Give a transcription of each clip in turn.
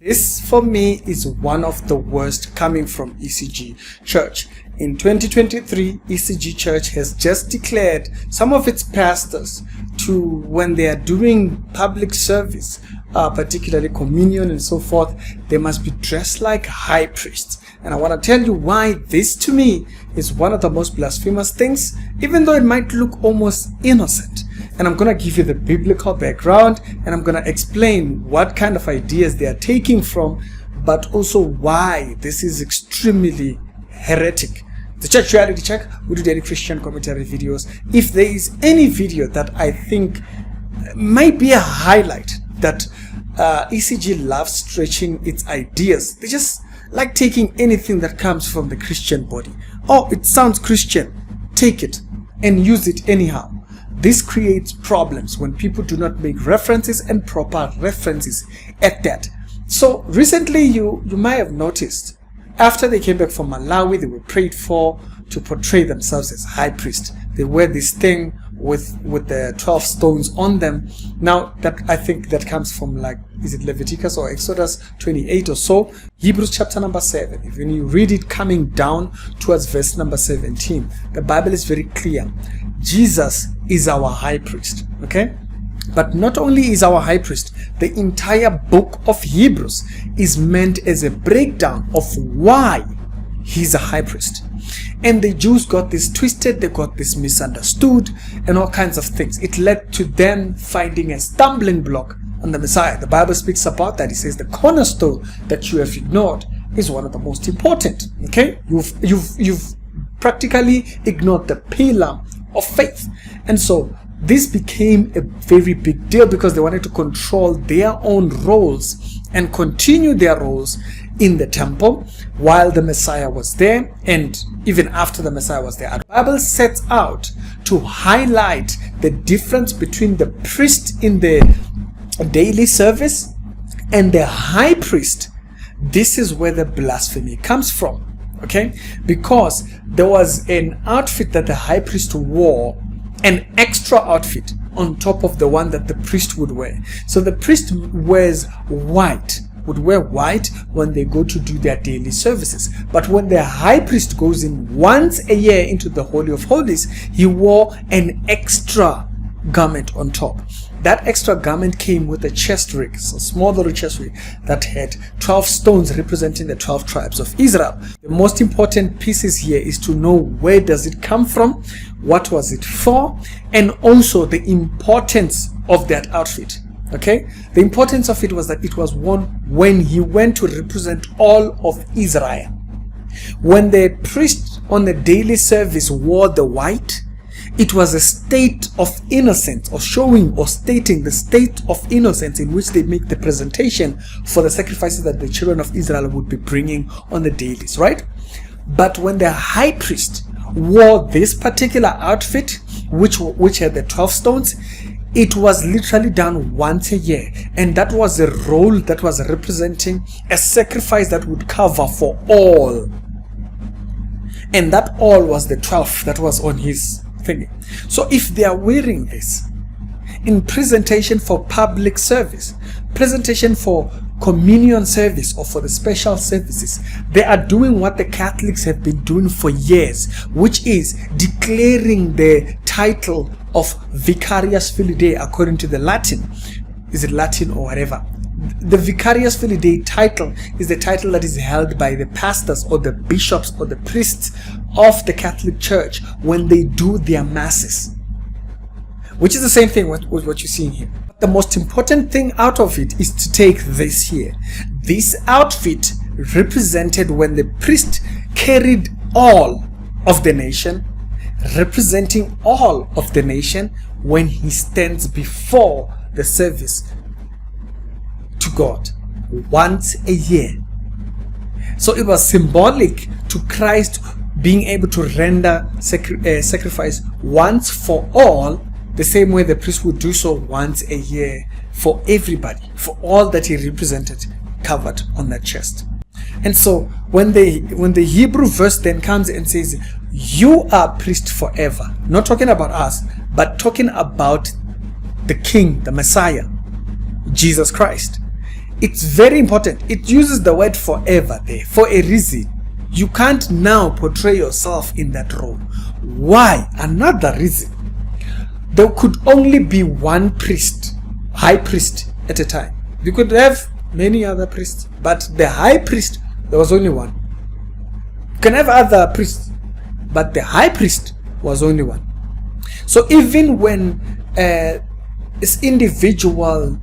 This for me is one of the worst coming from ECG Church. In 2023, ECG Church has just declared some of its pastors to, when they are doing public service, particularly communion and so forth, they must be dressed like high priests. And I want to tell you why this to me is one of the most blasphemous things, even though it might look almost innocent. And I'm going to give you the biblical background, and I'm going to explain what kind of ideas they are taking from, but also why this is extremely heretic. The Church Reality Check, we do daily Christian commentary videos. If there is any video that I think might be a highlight, that ECG loves stretching its ideas. They just like taking anything that comes from the Christian body. Oh, it sounds Christian. Take it and use it anyhow. This creates problems when people do not make references, and proper references at that. So recently you might have noticed, after they came back from Malawi, they were prayed for to portray themselves as high priest. They wear this thing with the 12 stones on them. Now that I think that comes from, like, is it Leviticus or Exodus 28 or so? Hebrews chapter number 7. If when you read it coming down towards verse number 17, the Bible is very clear. Jesus is our high priest, okay? But not only is our high priest, the entire book of Hebrews is meant as a breakdown of why he's a high priest. And the Jews got this twisted, they got this misunderstood, and all kinds of things. It led to them finding a stumbling block on the Messiah. The Bible speaks about that. It says the cornerstone that you have ignored is one of the most important. Okay, you've practically ignored the pillar of faith. And so this became a very big deal because they wanted to control their own roles and continue their roles in the temple while the Messiah was there, and even after the Messiah was there. The Bible sets out to highlight the difference between the priest in the daily service and the high priest. This is where the blasphemy comes from, okay? Because there was an outfit that the high priest wore, an extra outfit on top of the one that the priest would wear. So the priest would wear white when they go to do their daily services. But when the high priest goes in once a year into the Holy of Holies, he wore an extra garment on top. That extra garment came with a chest rig, so small little chest rig that had 12 stones representing the 12 tribes of Israel. The most important pieces here is to know where does it come from, what was it for, and also the importance of that outfit. Okay, the importance of it was that it was worn when he went to represent all of Israel. When the priest on the daily service wore the white, it was a state of innocence, or showing or stating the state of innocence in which they make the presentation for the sacrifices that the children of Israel would be bringing on the dailies, right? But when the high priest wore this particular outfit, which had the 12 stones, it was literally done once a year, and that was a role that was representing a sacrifice that would cover for all, and that all was the 12 that was on his thingy. So if they are wearing this in presentation for public service, presentation for communion service, or for the special services, they are doing what the Catholics have been doing for years, which is declaring the title of Vicarius Filii Dei according to the Latin. Is it Latin or whatever? The Vicarius Filii Dei title is the title that is held by the pastors or the bishops or the priests of the Catholic Church when they do their masses, which is the same thing with what you're seeing here. The most important thing out of it is to take this here. This outfit represented when the priest carried all of the nation, representing all of the nation when he stands before the service to God once a year. So it was symbolic to Christ being able to render sacrifice once for all, the same way the priest would do so once a year for everybody, for all that he represented covered on that chest. And so when the Hebrew verse then comes and says, you are priest forever, not talking about us, but talking about the King, the Messiah, Jesus Christ, it's very important. It uses the word forever there for a reason. You can't now portray yourself in that role. Why? Another reason. There could only be one priest, high priest at a time. You could have many other priests, but the high priest, there was only one. You can have other priests, but the high priest was only one. So even when this individual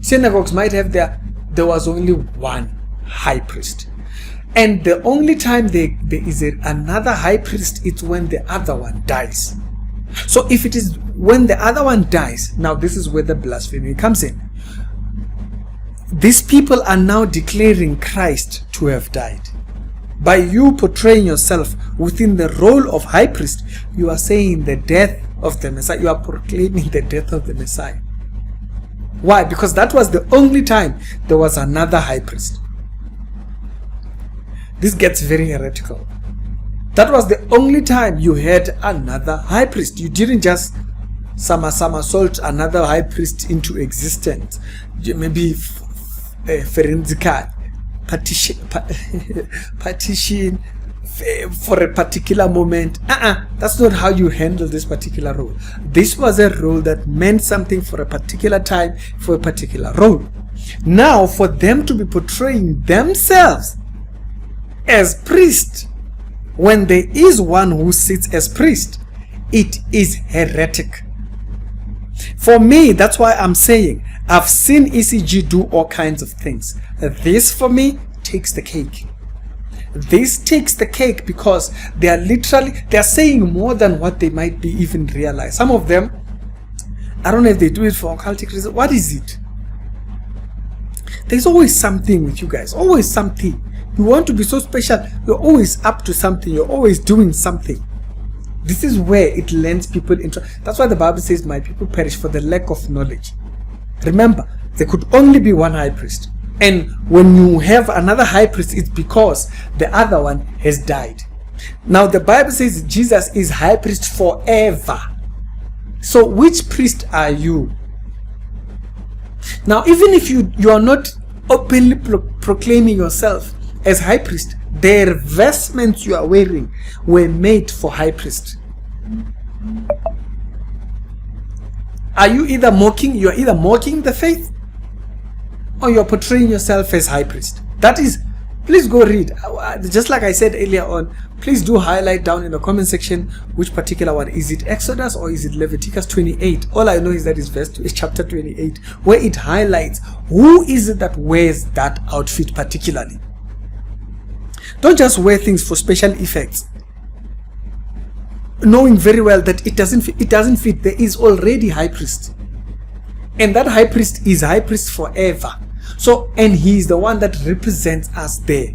synagogues might have there was only one high priest. And the only time there is another high priest, it's when the other one dies. So if it is when the other one dies, now this is where the blasphemy comes in. These people are now declaring Christ to have died. By you portraying yourself within the role of high priest, you are saying the death of the Messiah. You are proclaiming the death of the Messiah. Why? Because that was the only time there was another high priest. This gets very heretical. That was the only time you had another high priest. You didn't just somersault another high priest into existence. Maybe forensical partition for a particular moment. That's not how you handle this particular role. This was a role that meant something for a particular time, for a particular role. Now, for them to be portraying themselves as priest when there is one who sits as priest, it is heretic. For me, that's why I'm saying I've seen ECG do all kinds of things. This for me takes the cake. This takes the cake because they are saying more than what they might be even realize. Some of them, I don't know if they do it for occultic reasons. What is it? There's always something with you guys. Always something. You want to be so special. You're always up to something. You're always doing something. This is where it lends people interest. That's why the Bible says, my people perish for the lack of knowledge. Remember, there could only be one high priest. And when you have another high priest, it's because the other one has died. Now the Bible says Jesus is high priest forever. So which priest are you? Now even if you are not openly proclaiming yourself as high priest, the vestments you are wearing were made for high priest. Are you either mocking the faith, or you're portraying yourself as high priest? That is, please go read. Just like I said earlier on, please do highlight down in the comment section which particular one. Is it Exodus or is it Leviticus 28? All I know is that it's chapter 28, where it highlights who is it that wears that outfit particularly. Don't just wear things for special effects, knowing very well that it doesn't fit. There is already high priest, and that high priest is high priest forever. So, and he is the one that represents us there.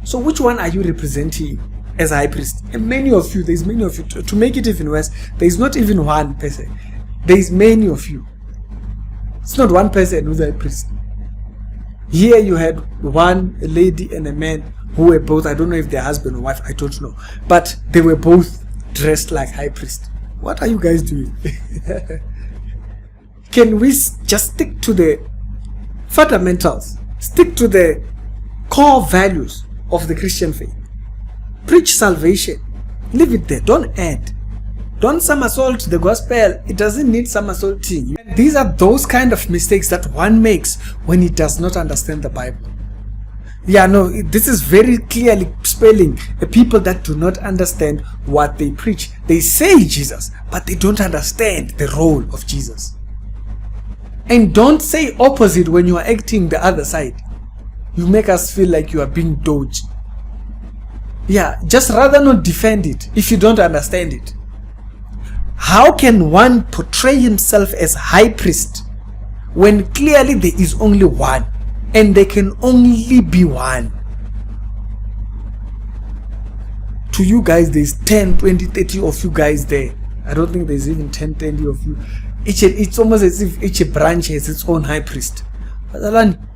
So which one are you representing as high priest? And many of you, there's many of you. To make it even worse, there is not even one person. There is many of you. It's not one person who's high priest. Here you had one lady and a man who were both, I don't know if they're husband or wife, I don't know, but they were both dressed like high priest. What are you guys doing? Can we just stick to the fundamentals, stick to the core values of the Christian faith? Preach salvation, leave it there, don't add, don't somersault the gospel. It doesn't need somersaulting. These are those kind of mistakes that one makes when he does not understand the Bible. Yeah, no, this is very clearly spelling the people that do not understand what they preach. They say Jesus, but they don't understand the role of Jesus. And don't say opposite when you are acting the other side. You make us feel like you are being dodged. Yeah, just rather not defend it if you don't understand it. How can one portray himself as high priest when clearly there is only one? And there can only be one. To you guys, there's 10, 20, 30 of you guys there. I don't think there's even 10, 20 of you. It's almost as if each branch has its own high priest. But Alan,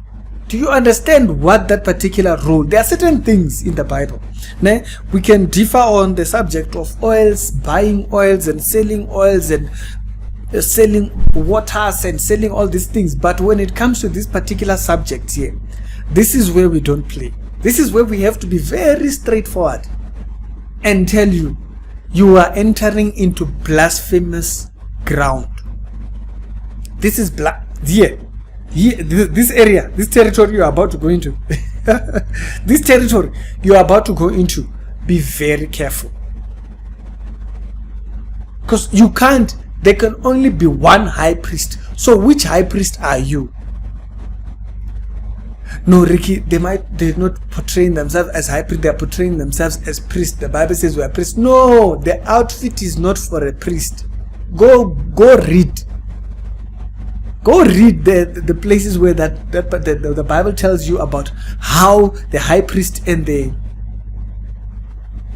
do you understand what that particular role? There are certain things in the Bible. Now, we can differ on the subject of oils, buying oils and selling oils and selling waters and selling all these things, but when it comes to this particular subject here, This is where we don't play. This is where we have to be very straightforward and tell you, you are entering into blasphemous ground. This is this area, this territory you are about to go into. This territory you are about to go into, be very careful. Because you can't, there can only be one high priest. So which high priest are you? No, Ricky, they're not portraying themselves as high priest, they're portraying themselves as priests. The Bible says we are priests. No, the outfit is not for a priest. Go read. Go read the places where the Bible tells you about how the high priest and the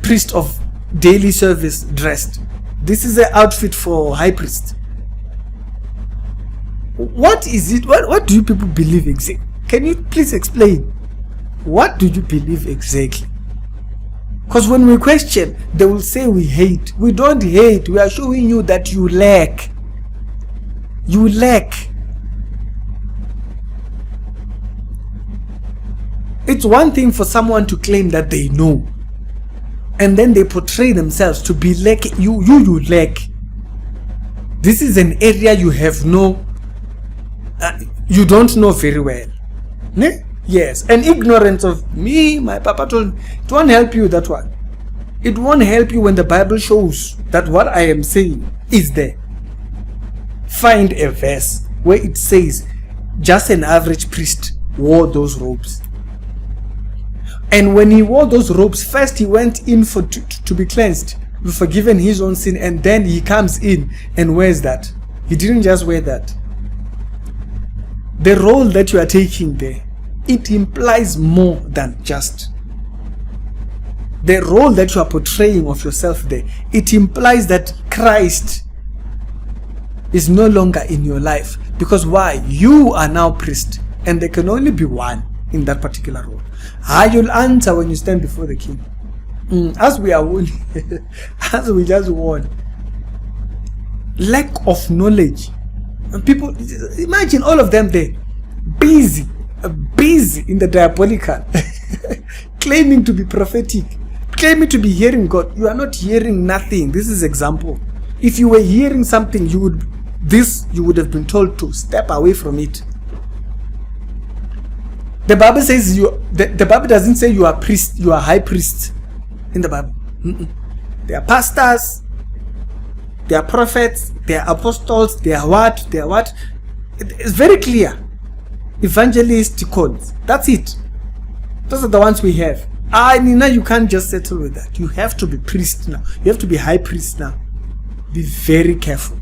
priest of daily service dressed. This is the outfit for high priest. What is it? What do you people believe exactly? Can you please explain? What do you believe exactly? Because when we question, they will say we hate. We don't hate. We are showing you that you lack. You lack. It's one thing for someone to claim that they know, and then they portray themselves to be like you lack. This is an area you have you don't know very well. Ne? Yes, and ignorance of me, my papa told me, it won't help you, that one. It won't help you when the Bible shows that what I am saying is there. Find a verse where it says just an average priest wore those robes. And when he wore those robes, first he went in to be cleansed, be forgiven his own sin, and then he comes in and wears that. He didn't just wear that. The role that you are taking there, it implies more than just. The role that you are portraying of yourself there, it implies that Christ is no longer in your life. Because why? You are now priest, and there can only be one in that particular role. How you'll answer when you stand before the king. As we are warning, as we just warn, lack of knowledge. And people, imagine all of them there, busy in the diabolical, claiming to be prophetic, claiming to be hearing God. You are not hearing nothing. This is example. If you were hearing something, you would have been told to step away from it. The Bible says the Bible doesn't say you are priest, you are high priest in the Bible. They are pastors, they are prophets, they are apostles, they are what? It's very clear. Evangelisticals. That's it. Those are the ones we have. Nina, you can't just settle with that. You have to be priest now. You have to be high priest now. Be very careful.